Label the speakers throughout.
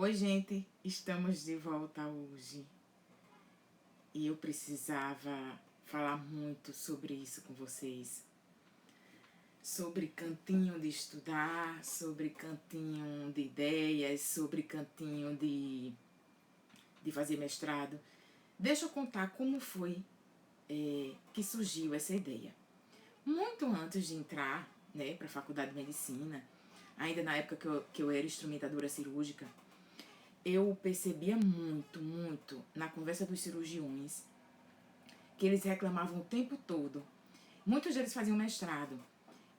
Speaker 1: Oi, gente, estamos de volta hoje e eu precisava falar muito sobre isso com vocês. Sobre cantinho de estudar, sobre cantinho de ideias, sobre cantinho de fazer mestrado. Deixa eu contar como foi que surgiu essa ideia. Muito antes de entrar para a faculdade de medicina, ainda na época que eu era instrumentadora cirúrgica, eu percebia muito na conversa dos cirurgiões que eles reclamavam o tempo todo. Muitos deles faziam mestrado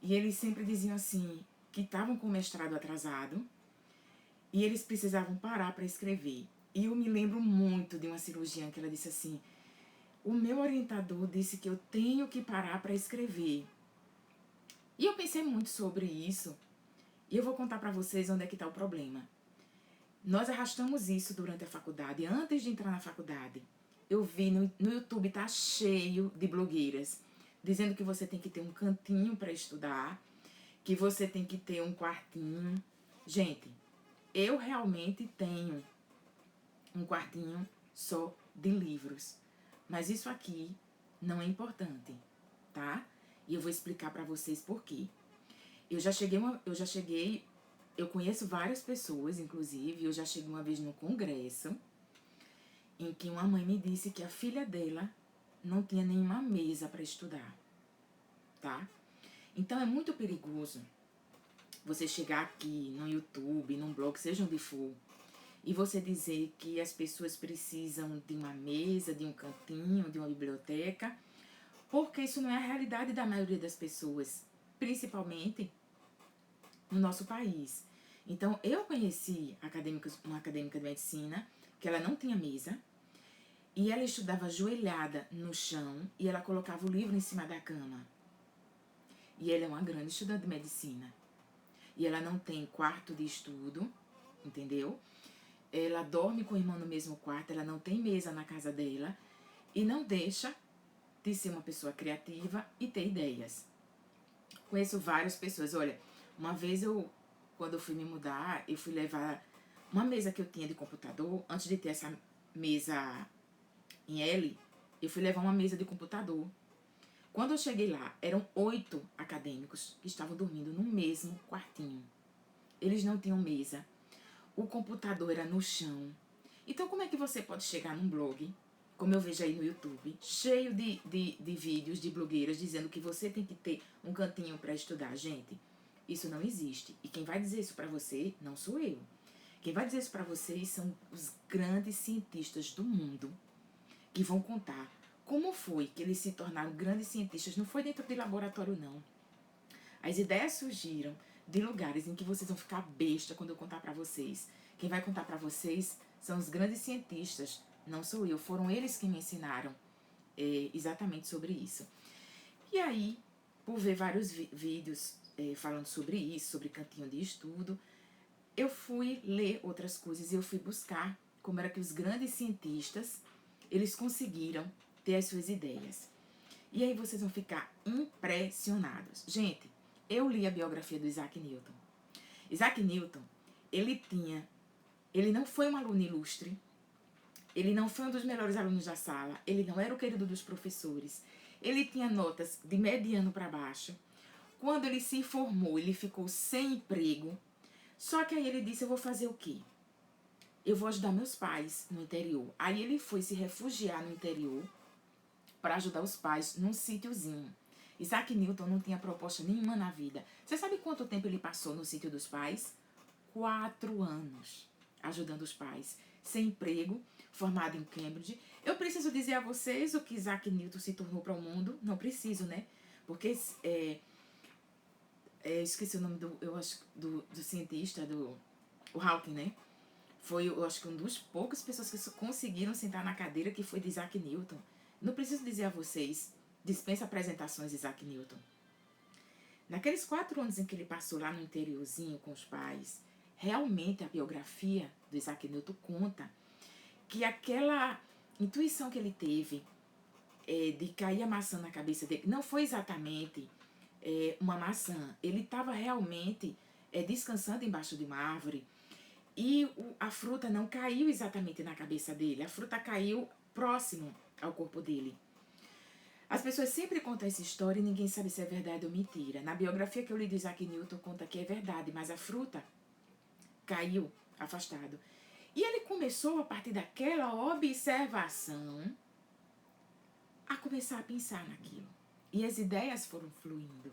Speaker 1: e eles sempre diziam assim que estavam com o mestrado atrasado e eles precisavam parar para escrever. E eu me lembro muito de uma cirurgiã que ela disse assim: o meu orientador disse que eu tenho que parar para escrever. E eu pensei muito sobre isso e eu vou contar para vocês onde é que está o problema. Nós arrastamos isso durante a faculdade. Antes de entrar na faculdade, eu vi no YouTube, tá cheio de blogueiras dizendo que você tem que ter um cantinho para estudar, que você tem que ter um quartinho. Gente, eu realmente tenho um quartinho só de livros, mas isso aqui não é importante, tá? E eu vou explicar para vocês por quê. Eu conheço várias pessoas, inclusive, eu já cheguei uma vez no congresso, em que uma mãe me disse que a filha dela não tinha nenhuma mesa para estudar, tá? Então é muito perigoso você chegar aqui no YouTube, num blog, seja onde for, e você dizer que as pessoas precisam de uma mesa, de um cantinho, de uma biblioteca, porque isso não é a realidade da maioria das pessoas, principalmente no nosso país. Então, eu conheci uma acadêmica de medicina, que ela não tinha mesa, e ela estudava ajoelhada no chão, e ela colocava o livro em cima da cama. E ela é uma grande estudante de medicina. E ela não tem quarto de estudo, entendeu? Ela dorme com o irmão no mesmo quarto, ela não tem mesa na casa dela, e não deixa de ser uma pessoa criativa e ter ideias. Conheço várias pessoas. Olha, uma vez quando eu fui me mudar, eu fui levar uma mesa que eu tinha de computador. Antes de ter essa mesa em L, eu fui levar uma mesa de computador. Quando eu cheguei lá, eram 8 acadêmicos que estavam dormindo no mesmo quartinho. Eles não tinham mesa. O computador era no chão. Então, como é que você pode chegar num blog, como eu vejo aí no YouTube, cheio de vídeos de blogueiras dizendo que você tem que ter um cantinho para estudar? Gente, isso não existe. E quem vai dizer isso para você não sou eu. Quem vai dizer isso para vocês são os grandes cientistas do mundo, que vão contar como foi que eles se tornaram grandes cientistas. Não foi dentro de laboratório, não. As ideias surgiram de lugares em que vocês vão ficar besta quando eu contar para vocês. Quem vai contar para vocês são os grandes cientistas, não sou eu. Foram eles que me ensinaram exatamente sobre isso. E aí, por ver vários vídeos falando sobre isso, sobre cantinho de estudo, eu fui ler outras coisas e eu fui buscar como era que os grandes cientistas, eles conseguiram ter as suas ideias. E aí vocês vão ficar impressionados. Gente, eu li a biografia do Isaac Newton. Isaac Newton, ele não foi um aluno ilustre, ele não foi um dos melhores alunos da sala, ele não era o querido dos professores, ele tinha notas de mediano para baixo. Quando ele se formou, ele ficou sem emprego. Só que aí ele disse: eu vou fazer o quê? Eu vou ajudar meus pais no interior. Aí ele foi se refugiar no interior para ajudar os pais num sítiozinho. Isaac Newton não tinha proposta nenhuma na vida. Você sabe quanto tempo ele passou no sítio dos pais? 4 anos ajudando os pais, sem emprego, formado em Cambridge. Eu preciso dizer a vocês o que Isaac Newton se tornou para o mundo? Não preciso, né? Porque esqueci o nome do cientista, o Hawking, né? Foi, eu acho que uma das poucas pessoas que conseguiram sentar na cadeira, que foi de Isaac Newton. Não preciso dizer a vocês, dispensa apresentações de Isaac Newton. Naqueles 4 anos em que ele passou lá no interiorzinho com os pais, realmente a biografia do Isaac Newton conta que aquela intuição que ele teve de cair a maçã na cabeça dele, não foi exatamente uma maçã. Ele estava realmente descansando embaixo de uma árvore e a a fruta não caiu exatamente na cabeça dele, a fruta caiu próximo ao corpo dele. As pessoas sempre contam essa história e ninguém sabe se é verdade ou mentira. Na biografia que eu li de Isaac Newton conta que é verdade, mas a fruta caiu afastado. E ele começou, a partir daquela observação, a começar a pensar naquilo. E as ideias foram fluindo.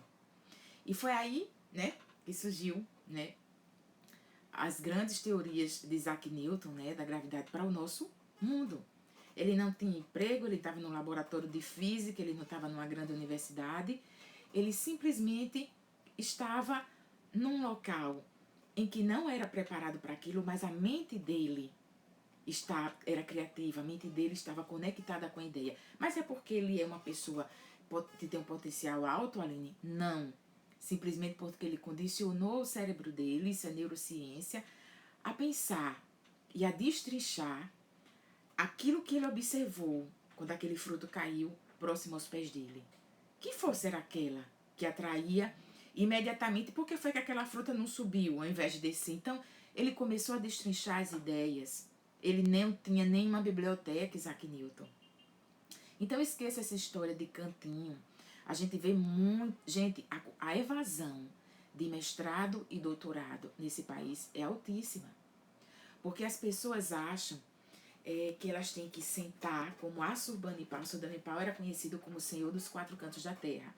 Speaker 1: E foi aí, né, que surgiu, né, as grandes teorias de Isaac Newton, né, da gravidade para o nosso mundo. Ele não tinha emprego, ele estava no laboratório de física, ele não estava numa grande universidade. Ele simplesmente estava num local em que não era preparado para aquilo, mas a mente dele era criativa, a mente dele estava conectada com a ideia. Mas é porque ele é uma pessoa que tem um potencial alto, Aline? Não. Simplesmente porque ele condicionou o cérebro dele, isso é neurociência, a pensar e a destrinchar aquilo que ele observou quando aquele fruto caiu próximo aos pés dele. Que força era aquela que atraía imediatamente? Por que foi que aquela fruta não subiu ao invés de descer? Então, ele começou a destrinchar as ideias. Ele não tinha nenhuma biblioteca, Isaac Newton. Então, esqueça essa história de cantinho. A gente vê muito... Gente, a evasão de mestrado e doutorado nesse país é altíssima. Porque as pessoas acham que elas têm que sentar, como Assurbanipal. Assurbanipal era conhecido como o Senhor dos Quatro Cantos da Terra.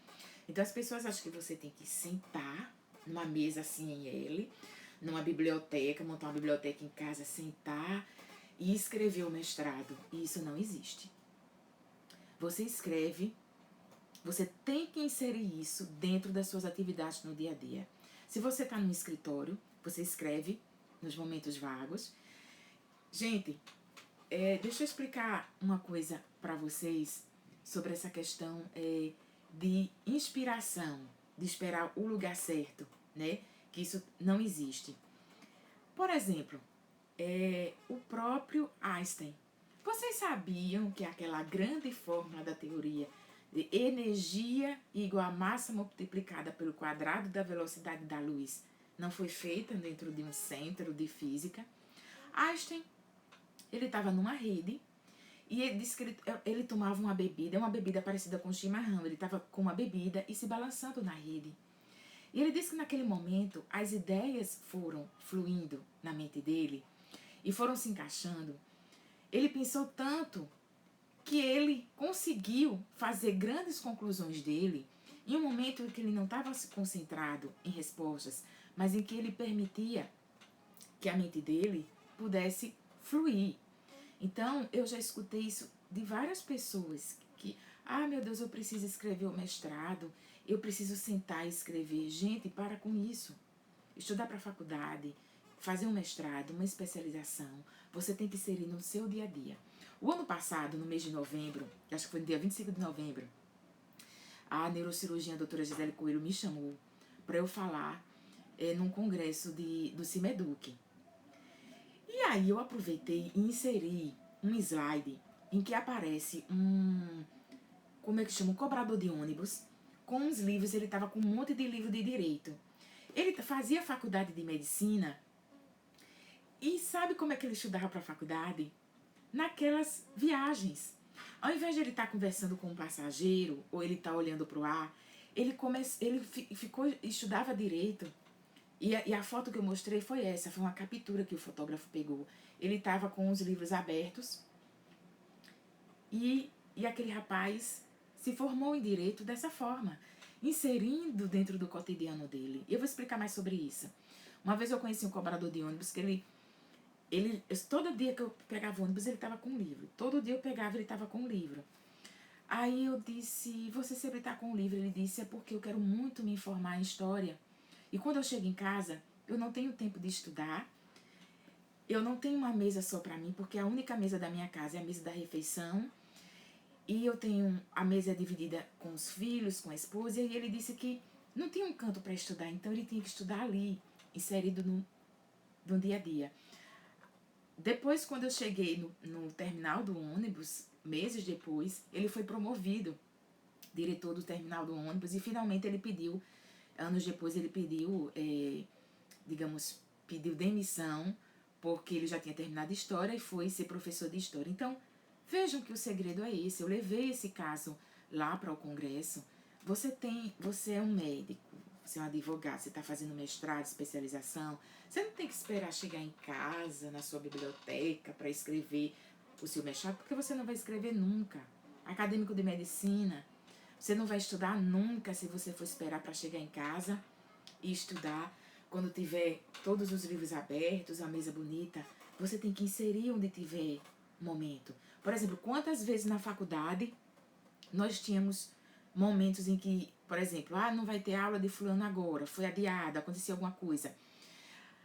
Speaker 1: Então as pessoas acham que você tem que sentar numa mesa assim em L, numa biblioteca, montar uma biblioteca em casa, sentar e escrever o mestrado. E isso não existe. Você escreve, você tem que inserir isso dentro das suas atividades no dia a dia. Se você está no escritório, você escreve nos momentos vagos. Gente, deixa eu explicar uma coisa para vocês sobre essa questão de inspiração, de esperar o lugar certo, né? Que isso não existe. Por exemplo, o próprio Einstein. Vocês sabiam que aquela grande fórmula da teoria de energia igual a massa multiplicada pelo quadrado da velocidade da luz não foi feita dentro de um centro de física? Einstein, ele estava numa rede e ele disse que ele tomava uma bebida parecida com chimarrão. Ele estava com uma bebida e se balançando na rede. E ele disse que naquele momento as ideias foram fluindo na mente dele e foram se encaixando. Ele pensou tanto que ele conseguiu fazer grandes conclusões dele em um momento em que ele não estava concentrado em respostas, mas em que ele permitia que a mente dele pudesse fluir. Então, eu já escutei isso de várias pessoas que, meu Deus, eu preciso escrever o mestrado, eu preciso sentar e escrever. Gente, para com isso. Estudar para a faculdade, fazer um mestrado, uma especialização, você tem que inserir no seu dia a dia. O ano passado, no mês de novembro, acho que foi no dia 25 de novembro, a neurocirurgiã a doutora Gisele Coelho me chamou para eu falar num congresso do CIMEDUC. E aí eu aproveitei e inseri um slide em que aparece um cobrador de ônibus com uns livros. Ele estava com um monte de livro de direito. Ele fazia faculdade de medicina e sabe como é que ele estudava para a faculdade? Naquelas viagens. Ao invés de ele estar conversando com um passageiro ou ele estar olhando para o ar, ele estudava direito. E a foto que eu mostrei foi essa, foi uma captura que o fotógrafo pegou. Ele estava com os livros abertos e aquele rapaz se formou em direito dessa forma, inserindo dentro do cotidiano dele. E eu vou explicar mais sobre isso. Uma vez eu conheci um cobrador de ônibus que todo dia que eu pegava ônibus ele estava com um livro. Todo dia eu pegava ele estava com um livro. Aí eu disse, você sempre está com um livro? Ele disse, é porque eu quero muito me informar em história. E quando eu chego em casa, eu não tenho tempo de estudar. Eu não tenho uma mesa só para mim, porque a única mesa da minha casa é a mesa da refeição. E eu tenho a mesa dividida com os filhos, com a esposa. E ele disse que não tinha um canto para estudar, então ele tinha que estudar ali, inserido no dia a dia. Depois, quando eu cheguei no terminal do ônibus, meses depois, ele foi promovido diretor do terminal do ônibus e finalmente ele pediu, anos depois ele pediu, pediu demissão porque ele já tinha terminado história e foi ser professor de história. Então, vejam que o segredo é esse. Eu levei esse caso lá para o congresso. Você é um médico, você é um advogado, você está fazendo mestrado, especialização. Você não tem que esperar chegar em casa, na sua biblioteca, para escrever o seu mestrado, porque você não vai escrever nunca. Acadêmico de medicina, você não vai estudar nunca se você for esperar para chegar em casa e estudar. Quando tiver todos os livros abertos, a mesa bonita, você tem que inserir onde tiver momento. Por exemplo, quantas vezes na faculdade nós tínhamos momentos em que, por exemplo, não vai ter aula de fulano agora, foi adiada, aconteceu alguma coisa.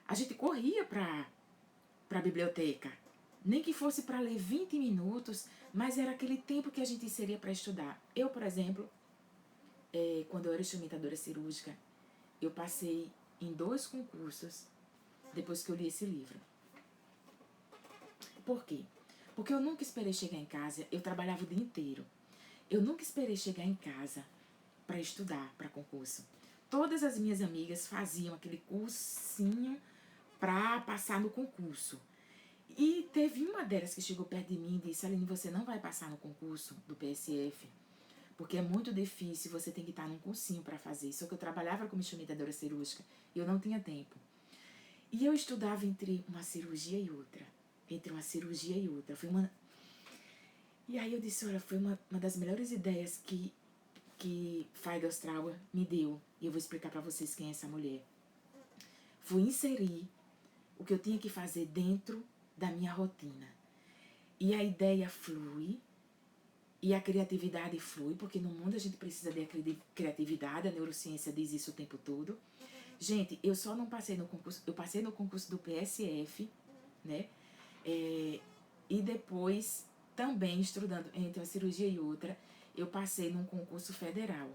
Speaker 1: A gente corria para a biblioteca, nem que fosse para ler 20 minutos, mas era aquele tempo que a gente inseria para estudar. Eu, por exemplo, quando eu era instrumentadora cirúrgica, eu passei em 2 concursos depois que eu li esse livro. Por quê? Porque eu nunca esperei chegar em casa, eu trabalhava o dia inteiro. Eu nunca esperei chegar em casa para estudar para concurso. Todas as minhas amigas faziam aquele cursinho para passar no concurso. E teve uma delas que chegou perto de mim e disse: Aline, você não vai passar no concurso do PSF, porque é muito difícil, você tem que estar num cursinho para fazer. Só que eu trabalhava como instrumentadora cirúrgica e eu não tinha tempo. E eu estudava entre uma cirurgia e outra. Entre uma cirurgia e outra. E aí eu disse, olha, foi uma das melhores ideias que Feigelstrauer me deu. E eu vou explicar para vocês quem é essa mulher. Foi inserir o que eu tinha que fazer dentro da minha rotina. E a ideia flui, e a criatividade flui, porque no mundo a gente precisa de criatividade, a neurociência diz isso o tempo todo. Gente, eu só não passei no concurso, eu passei no concurso do PSF, né? E depois, também estudando entre uma cirurgia e outra, eu passei num concurso federal.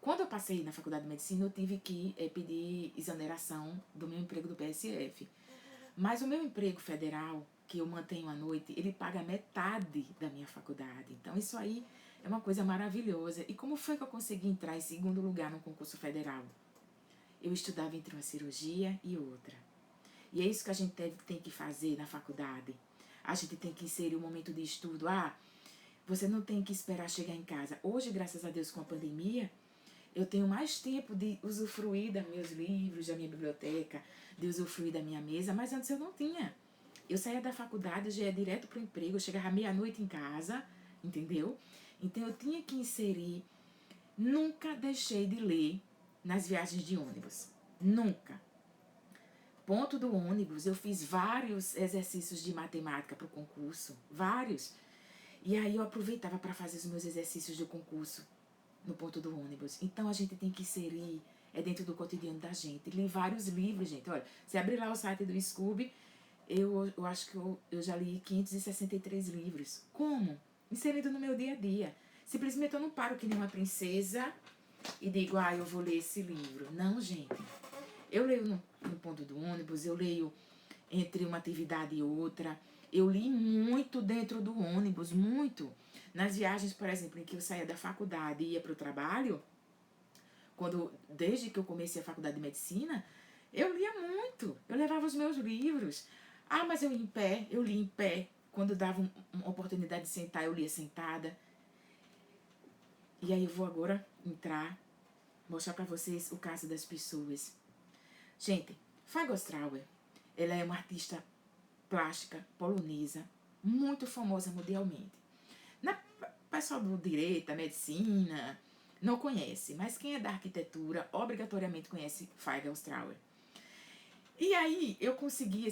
Speaker 1: Quando eu passei na faculdade de medicina, eu tive que pedir exoneração do meu emprego do PSF. Mas o meu emprego federal, que eu mantenho à noite, ele paga metade da minha faculdade. Então isso aí é uma coisa maravilhosa. E como foi que eu consegui entrar em segundo lugar no concurso federal? Eu estudava entre uma cirurgia e outra. E é isso que a gente tem que fazer na faculdade. A gente tem que inserir um momento de estudo. Você não tem que esperar chegar em casa. Hoje, graças a Deus, com a pandemia, eu tenho mais tempo de usufruir dos meus livros, da minha biblioteca, de usufruir da minha mesa, mas antes eu não tinha. Eu saía da faculdade, já ia direto para o emprego, eu chegava meia-noite em casa, entendeu? Então eu tinha que inserir. Nunca deixei de ler nas viagens de ônibus. Nunca. Ponto do ônibus, eu fiz vários exercícios de matemática para o concurso. Vários. E aí eu aproveitava para fazer os meus exercícios de concurso no ponto do ônibus. Então a gente tem que inserir dentro do cotidiano da gente. Li vários livros, gente. Olha, você abrir lá o site do Scooby, eu acho que eu já li 563 livros. Como? Inserido no meu dia a dia. Simplesmente eu não paro que nem uma princesa e digo, eu vou ler esse livro. Não, gente. Eu leio no ponto do ônibus, eu leio entre uma atividade e outra. Eu li muito dentro do ônibus, muito. Nas viagens, por exemplo, em que eu saía da faculdade e ia para o trabalho, desde que eu comecei a faculdade de medicina, eu lia muito. Eu levava os meus livros. Mas eu li em pé. Quando dava uma oportunidade de sentar, eu lia sentada. E aí eu vou agora mostrar para vocês o caso das pessoas. Gente, Feigelstrauer, ela é uma artista plástica polonesa, muito famosa mundialmente. O pessoal do direito, da medicina, não conhece, mas quem é da arquitetura obrigatoriamente conhece Feigelstrauer. E aí eu consegui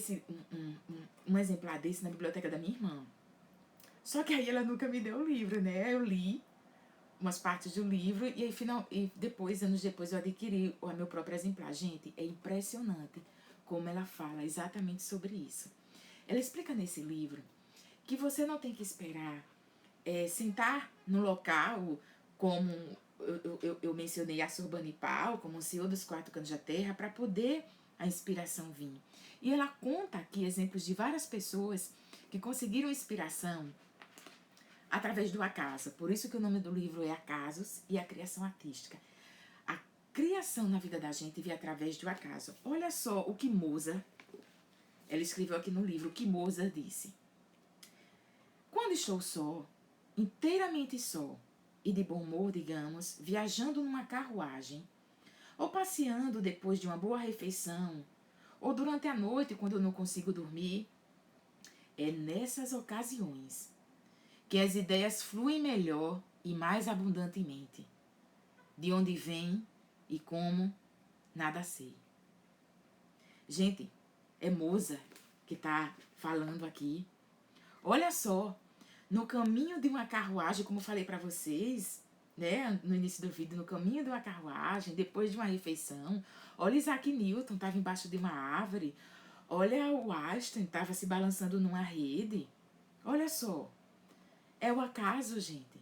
Speaker 1: um exemplar desse na biblioteca da minha irmã. Só que aí ela nunca me deu o livro, né? Eu li umas partes do livro e aí anos depois eu adquiri o meu próprio exemplar. Gente, é impressionante como ela fala exatamente sobre isso. Ela explica nesse livro que você não tem que esperar sentar no local, como eu mencionei Assurbanipal, como o Senhor dos Quatro Cantos da Terra, para poder a inspiração vir. E ela conta aqui exemplos de várias pessoas que conseguiram inspiração através do acaso. Por isso que o nome do livro é Acasos e a Criação Artística. A criação na vida da gente vem através do acaso. Olha só o que Mozart Ela escreveu aqui no livro que Mozart disse: quando estou só, inteiramente só, e de bom humor, digamos, viajando numa carruagem, ou passeando depois de uma boa refeição, ou durante a noite quando eu não consigo dormir, é nessas ocasiões que as ideias fluem melhor e mais abundantemente. De onde vem e como, nada sei. Gente, é Mozart que está falando aqui. Olha só, no caminho de uma carruagem, como eu falei para vocês, né, no início do vídeo, no caminho de uma carruagem, depois de uma refeição, olha Isaac Newton, estava embaixo de uma árvore, olha o Einstein, estava se balançando numa rede. Olha só, é o acaso, gente.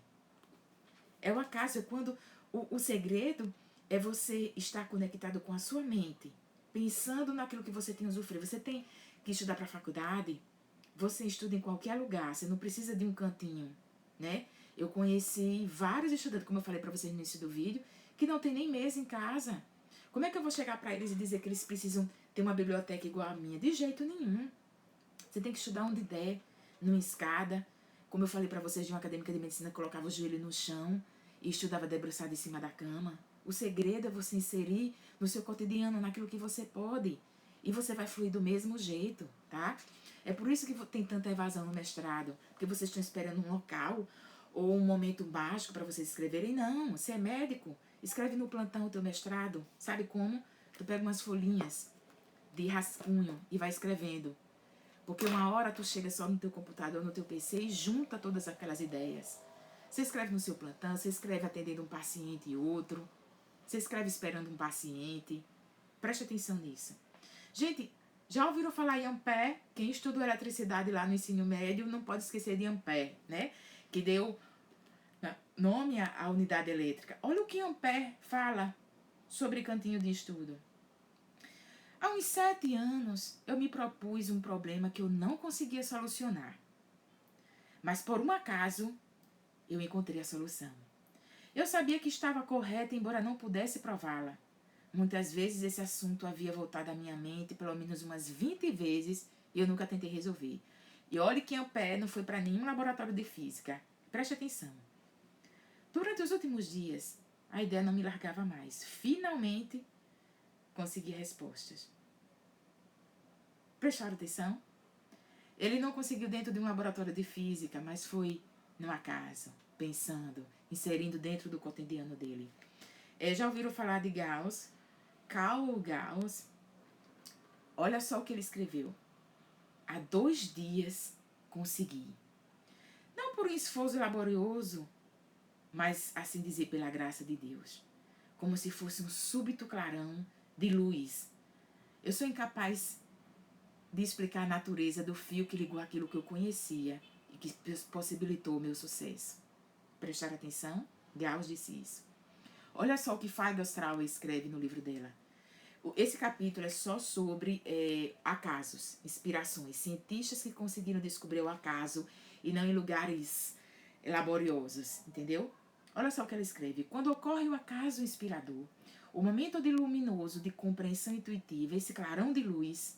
Speaker 1: É o acaso, é quando o segredo é você estar conectado com a sua mente, pensando naquilo que você tem usufruído. Você tem que estudar para a faculdade, você estuda em qualquer lugar, você não precisa de um cantinho, né? Eu conheci vários estudantes, como eu falei para vocês no início do vídeo, que não tem nem mesa em casa. Como é que eu vou chegar para eles e dizer que eles precisam ter uma biblioteca igual a minha? De jeito nenhum. Você tem que estudar onde der, numa escada. Como eu falei para vocês de uma acadêmica de medicina que colocava o joelho no chão e estudava debruçado em cima da cama. O segredo é você inserir no seu cotidiano, naquilo que você pode. E você vai fluir do mesmo jeito, tá? É por isso que tem tanta evasão no mestrado. Porque vocês estão esperando um local ou um momento mágico para vocês escreverem. Não, você é médico. Escreve no plantão o teu mestrado. Sabe como? Tu pega umas folhinhas de rascunho e vai escrevendo. Porque uma hora tu chega só no teu computador, no teu PC e junta todas aquelas ideias. Você escreve no seu plantão, você escreve atendendo um paciente e outro. Você escreve esperando um paciente. Preste atenção nisso. Gente, já ouviram falar em Ampère? Quem estudou eletricidade lá no ensino médio não pode esquecer de Ampère, né? Que deu nome à unidade elétrica. Olha o que Ampère fala sobre cantinho de estudo. Há uns 7 anos, eu me propus um problema que eu não conseguia solucionar. Mas, por um acaso, eu encontrei a solução. Eu sabia que estava correta, embora não pudesse prová-la. Muitas vezes esse assunto havia voltado à minha mente pelo menos umas 20 vezes e eu nunca tentei resolver. E olhe que Ampère não foi para nenhum laboratório de física. Preste atenção. Durante os últimos dias, a ideia não me largava mais. Finalmente, consegui respostas. Prestaram atenção? Ele não conseguiu dentro de um laboratório de física, mas foi no acaso, pensando, inserindo dentro do cotidiano dele. Já ouviram falar de Gauss? Carl Gauss. Olha só o que ele escreveu. Há 2 dias consegui. Não por um esforço laborioso, mas, assim dizer, pela graça de Deus. Como se fosse um súbito clarão de luz. Eu sou incapaz de explicar a natureza do fio que ligou aquilo que eu conhecia e que possibilitou o meu sucesso. Prestar atenção? Gauss disse isso. Olha só o que Feigelstraue escreve no livro dela. Esse capítulo é só sobre acasos, inspirações. Cientistas que conseguiram descobrir o acaso e não em lugares laboriosos, entendeu? Olha só o que ela escreve. Quando ocorre o acaso inspirador, o momento de luminoso de compreensão intuitiva, esse clarão de luz,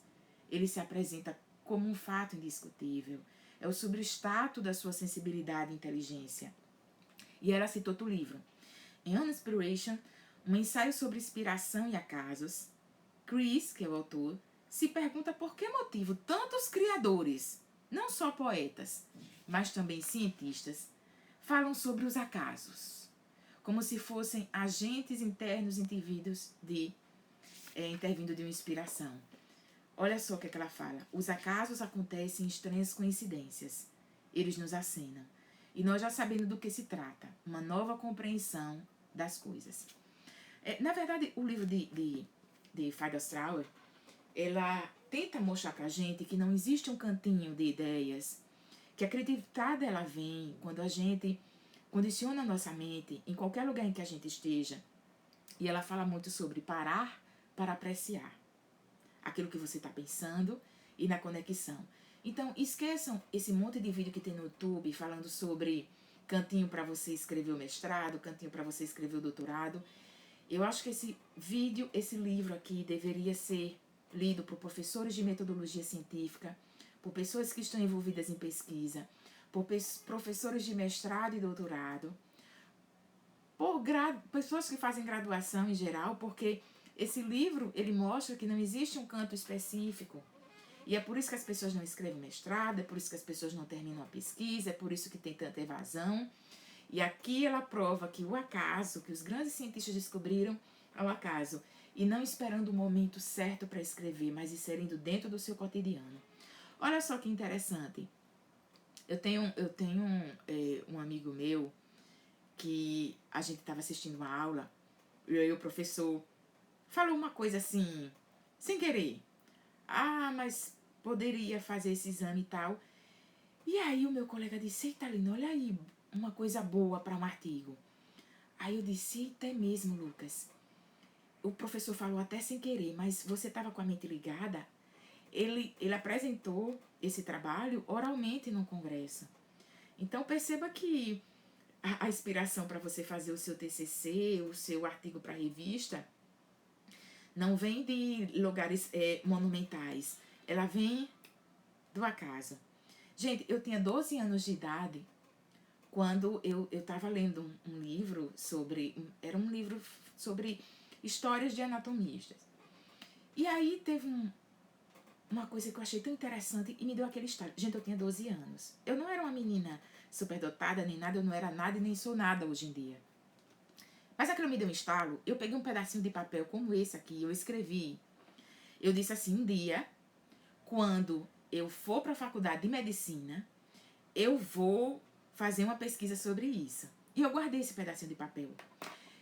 Speaker 1: ele se apresenta como um fato indiscutível. É o substrato da sua sensibilidade e inteligência. E ela citou outro livro. Em On Inspiration, um ensaio sobre inspiração e acasos, Chris, que é o autor, se pergunta por que motivo tantos criadores, não só poetas, mas também cientistas, falam sobre os acasos, como se fossem agentes internos intervindo de uma inspiração. Olha só o que ela fala. Os acasos acontecem em estranhas coincidências. Eles nos acenam. E nós já sabendo do que se trata. Uma nova compreensão das coisas. Na verdade, o livro de Feigelstraue, ela tenta mostrar pra gente que não existe um cantinho de ideias, que a criatividade ela vem quando a gente condiciona a nossa mente em qualquer lugar em que a gente esteja. E ela fala muito sobre parar para apreciar aquilo que você está pensando e na conexão. Então, esqueçam esse monte de vídeo que tem no YouTube falando sobre cantinho para você escrever o mestrado, cantinho para você escrever o doutorado. Eu acho que esse vídeo, esse livro aqui deveria ser lido por professores de metodologia científica, por pessoas que estão envolvidas em pesquisa, por professores de mestrado e doutorado, por pessoas que fazem graduação em geral, porque esse livro, ele mostra que não existe um canto específico. E é por isso que as pessoas não escrevem mestrado, é por isso que as pessoas não terminam a pesquisa, é por isso que tem tanta evasão. E aqui ela prova que o acaso, que os grandes cientistas descobriram ao acaso, e não esperando o momento certo para escrever, mas inserindo dentro do seu cotidiano. Olha só que interessante. Eu tenho um amigo meu que a gente estava assistindo uma aula e aí o professor falou uma coisa assim, sem querer. Ah, mas poderia fazer esse exame e tal. E aí o meu colega disse, eita, Lina, olha aí uma coisa boa para um artigo. Aí eu disse, eita, é mesmo, Lucas. O professor falou até sem querer, mas você estava com a mente ligada. Ele apresentou esse trabalho oralmente no congresso. Então perceba que a inspiração para você fazer o seu TCC, o seu artigo para revista, não vem de lugares monumentais. Ela vem do acaso. Gente, eu tinha 12 anos de idade quando eu estava lendo um livro sobre... Era um livro sobre histórias de anatomistas. E aí teve uma coisa que eu achei tão interessante e me deu aquele estalo. Gente, eu tinha 12 anos. Eu não era uma menina superdotada nem nada, eu não era nada e nem sou nada hoje em dia. Mas aquilo me deu um estalo. Eu peguei um pedacinho de papel como esse aqui, eu escrevi. Eu disse assim, um dia, quando eu for para a faculdade de medicina, eu vou fazer uma pesquisa sobre isso. E eu guardei esse pedacinho de papel.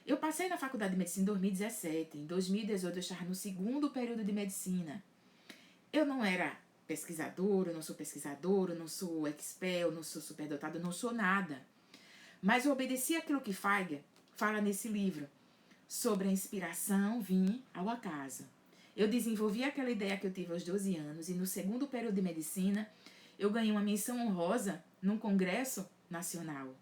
Speaker 1: Eu passei na faculdade de medicina em 2017. Em 2018 eu estava no segundo período de medicina. Eu não era pesquisadora, eu não sou pesquisadora, eu não sou expert, eu não sou superdotada, eu não sou nada. Mas eu obedeci aquilo que Feiger fala nesse livro, sobre a inspiração vir ao acaso. Eu desenvolvi aquela ideia que eu tive aos 12 anos e no segundo período de medicina eu ganhei uma menção honrosa num congresso nacional.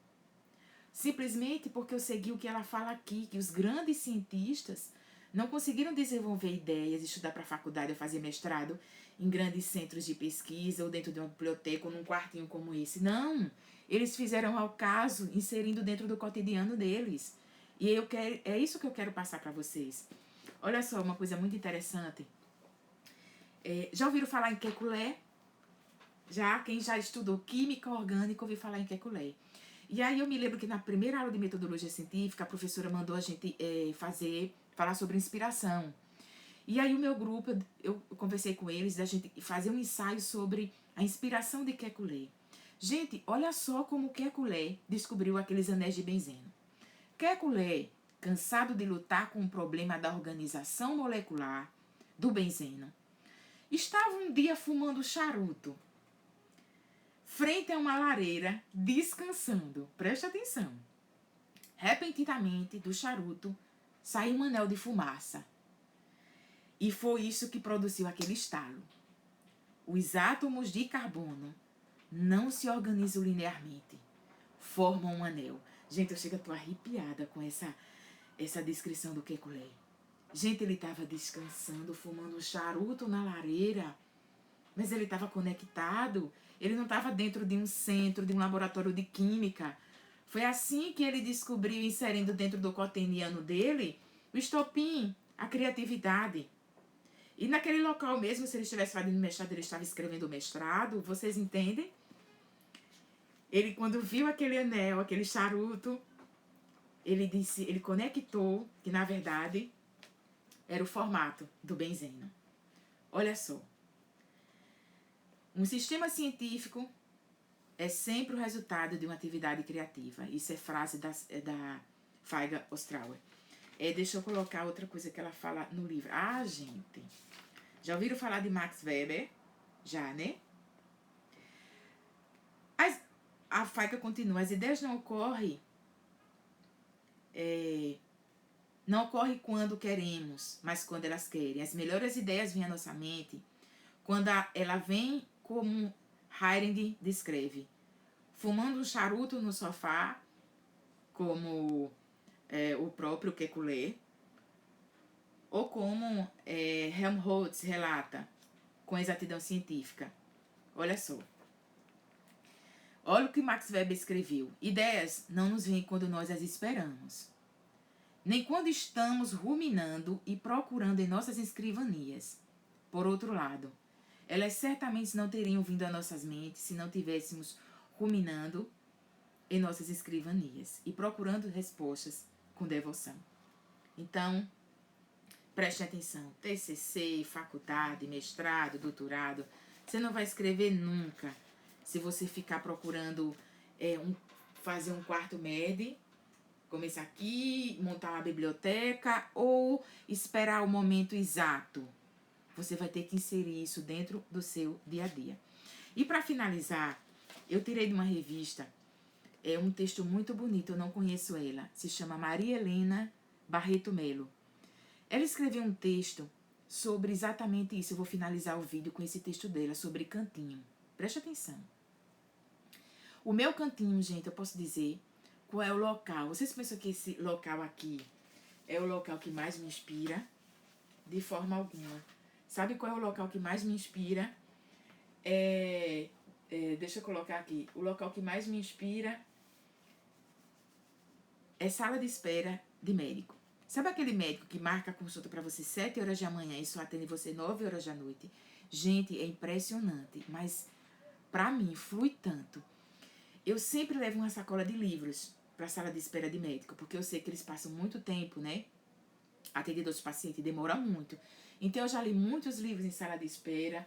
Speaker 1: Simplesmente porque eu segui o que ela fala aqui, que os grandes cientistas não conseguiram desenvolver ideias, estudar para a faculdade ou fazer mestrado em grandes centros de pesquisa ou dentro de uma biblioteca ou num quartinho como esse. Não! Eles fizeram ao caso, inserindo dentro do cotidiano deles. E é isso que eu quero passar para vocês. Olha só, uma coisa muito interessante. Já ouviram falar em Kekulé? Já, quem já estudou química orgânica ouviu falar em Kekulé. E aí eu me lembro que na primeira aula de metodologia científica, a professora mandou a gente falar sobre inspiração. E aí o meu grupo, eu conversei com eles, da gente fazer um ensaio sobre a inspiração de Kekulé. Gente, olha só como Kekulé descobriu aqueles anéis de benzeno. Kekulé, cansado de lutar com o problema da organização molecular do benzeno, estava um dia fumando charuto, frente a uma lareira, descansando. Preste atenção. Repentinamente, do charuto, saiu um anel de fumaça. E foi isso que produziu aquele estalo. Os átomos de carbono não se organizam linearmente, formam um anel. Gente, eu chego a tô arrepiada com essa descrição do Kekulé. Gente, ele estava descansando, fumando um charuto na lareira, mas ele estava conectado. Ele não estava dentro de um centro, de um laboratório de química. Foi assim que ele descobriu, inserindo dentro do cotidiano dele, o estopim, a criatividade. E naquele local mesmo, se ele estivesse fazendo mestrado, ele estava escrevendo o mestrado, vocês entendem? Ele, quando viu aquele anel, aquele charuto, ele conectou que, na verdade, era o formato do benzeno. Olha só. Um sistema científico é sempre o resultado de uma atividade criativa. Isso é frase da Feiga Ostrauer. Deixa eu colocar outra coisa que ela fala no livro. Ah, gente. Já ouviram falar de Max Weber? Já, né? A Feiga continua. As ideias não ocorrem quando queremos, mas quando elas querem. As melhores ideias vêm à nossa mente quando ela vem, como Heiring descreve, fumando um charuto no sofá, como o próprio Kekulé, Ou como Helmholtz relata, com exatidão científica. Olha só. Olha o que Max Weber escreveu. Ideias não nos vêm quando nós as esperamos, nem quando estamos ruminando e procurando em nossas escrivanias. Por outro lado, elas certamente não teriam vindo a nossas mentes se não tivéssemos ruminando em nossas escrivanias e procurando respostas com devoção. Então, preste atenção. TCC, faculdade, mestrado, doutorado, você não vai escrever nunca se você ficar procurando fazer um quarto MED, começar aqui, montar uma biblioteca ou esperar o momento exato. Você vai ter que inserir isso dentro do seu dia a dia. E para finalizar, eu tirei de uma revista um texto muito bonito, eu não conheço ela. Se chama Maria Helena Barreto Melo. Ela escreveu um texto sobre exatamente isso. Eu vou finalizar o vídeo com esse texto dela, sobre cantinho. Preste atenção. O meu cantinho, gente, eu posso dizer qual é o local. Vocês pensam que esse local aqui é o local que mais me inspira? De forma alguma. Sabe qual é o local que mais me inspira? Deixa eu colocar aqui. O local que mais me inspira é sala de espera de médico. Sabe aquele médico que marca a consulta para você 7 horas da manhã e só atende você 9 horas da noite? Gente, é impressionante, mas para mim flui tanto. Eu sempre levo uma sacola de livros para a sala de espera de médico, porque eu sei que eles passam muito tempo, né? Atendendo os pacientes, demora muito. Então, eu já li muitos livros em sala de espera.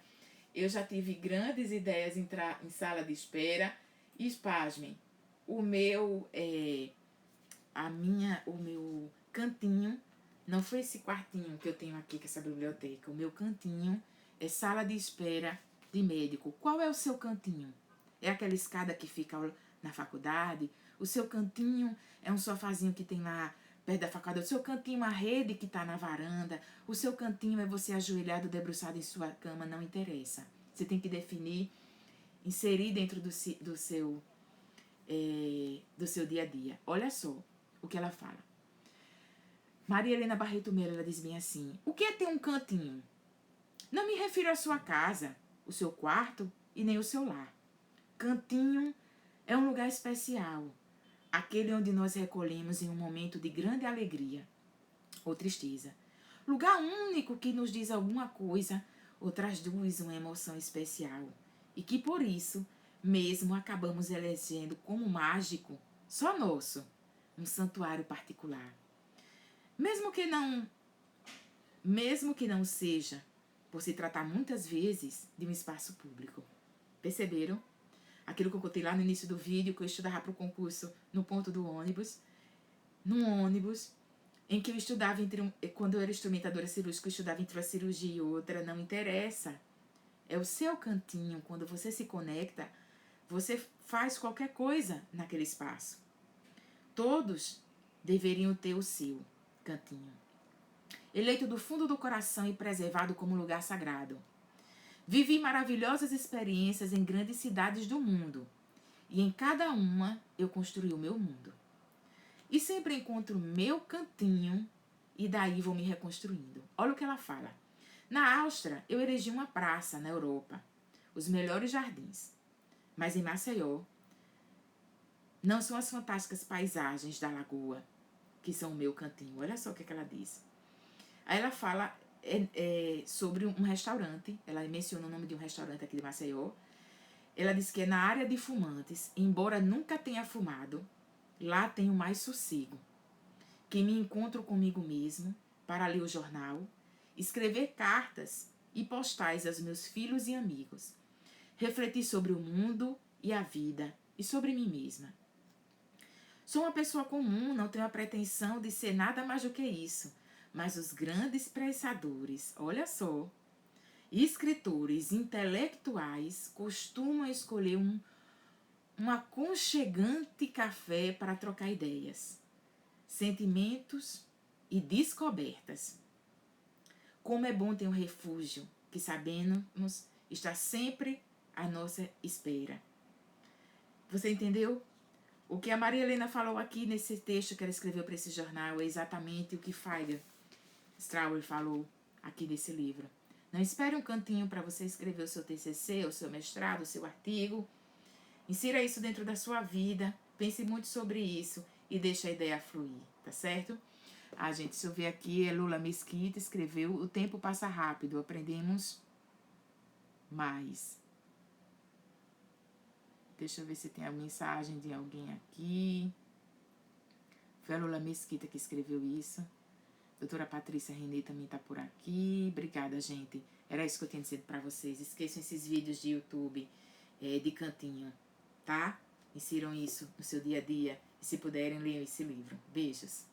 Speaker 1: Eu já tive grandes ideias em sala de espera. E, pasmem, o meu cantinho não foi esse quartinho que eu tenho aqui, que é essa biblioteca. O meu cantinho é sala de espera de médico. Qual é o seu cantinho? É aquela escada que fica na faculdade? O seu cantinho é um sofazinho que tem lá perto da faculdade? O seu cantinho é uma rede que está na varanda? O seu cantinho é você ajoelhado, debruçado em sua cama? Não interessa. Você tem que definir, inserir dentro do seu dia a dia. Olha só o que ela fala. Maria Helena Barreto Melo, ela diz bem assim: o que é ter um cantinho? Não me refiro à sua casa, o seu quarto e nem o seu lar. Cantinho é um lugar especial, aquele onde nós recolhemos em um momento de grande alegria ou tristeza. Lugar único que nos diz alguma coisa ou traduz uma emoção especial e que por isso mesmo acabamos elegendo como mágico, só nosso, um santuário particular. Mesmo que não seja por se tratar muitas vezes de um espaço público. Perceberam? Aquilo que eu contei lá no início do vídeo, que eu estudava para o concurso no ponto do ônibus. Num ônibus em que eu estudava quando eu era instrumentadora cirúrgica, eu estudava entre uma cirurgia e outra, não interessa. É o seu cantinho, quando você se conecta, você faz qualquer coisa naquele espaço. Todos deveriam ter o seu cantinho. Eleito do fundo do coração e preservado como lugar sagrado. Vivi maravilhosas experiências em grandes cidades do mundo, e em cada uma eu construí o meu mundo. E sempre encontro meu cantinho, e daí vou me reconstruindo. Olha o que ela fala. Na Áustria, eu erigi uma praça na Europa, os melhores jardins. Mas em Maceió, não são as fantásticas paisagens da lagoa que são o meu cantinho. Olha só o que ela diz. Aí ela fala sobre um restaurante. Ela menciona o nome de um restaurante aqui de Maceió. Ela diz que é na área de fumantes. Embora nunca tenha fumado, lá tenho mais sossego. Que me encontro comigo mesmo para ler o jornal, escrever cartas e postais aos meus filhos e amigos. Refletir sobre o mundo e a vida e sobre mim mesma. Sou uma pessoa comum, não tenho a pretensão de ser nada mais do que isso. Mas os grandes pensadores, olha só, escritores intelectuais costumam escolher um aconchegante café para trocar ideias, sentimentos e descobertas. Como é bom ter um refúgio que sabemos está sempre à nossa espera. Você entendeu? O que a Maria Helena falou aqui nesse texto que ela escreveu para esse jornal é exatamente o que Feiger Strauer falou aqui desse livro. Não espere um cantinho para você escrever o seu TCC, o seu mestrado, o seu artigo. Insira isso dentro da sua vida. Pense muito sobre isso e deixe a ideia fluir, tá certo? Gente, se eu ver aqui, é Lula Mesquita, escreveu O Tempo Passa Rápido, aprendemos mais. Deixa eu ver se tem a mensagem de alguém aqui. Foi a Lula Mesquita que escreveu isso. Doutora Patrícia Renê também tá por aqui. Obrigada, gente. Era isso que eu tinha dizer pra vocês. Esqueçam esses vídeos de YouTube de cantinho, tá? Insiram isso no seu dia a dia. E se puderem, leiam esse livro. Beijos.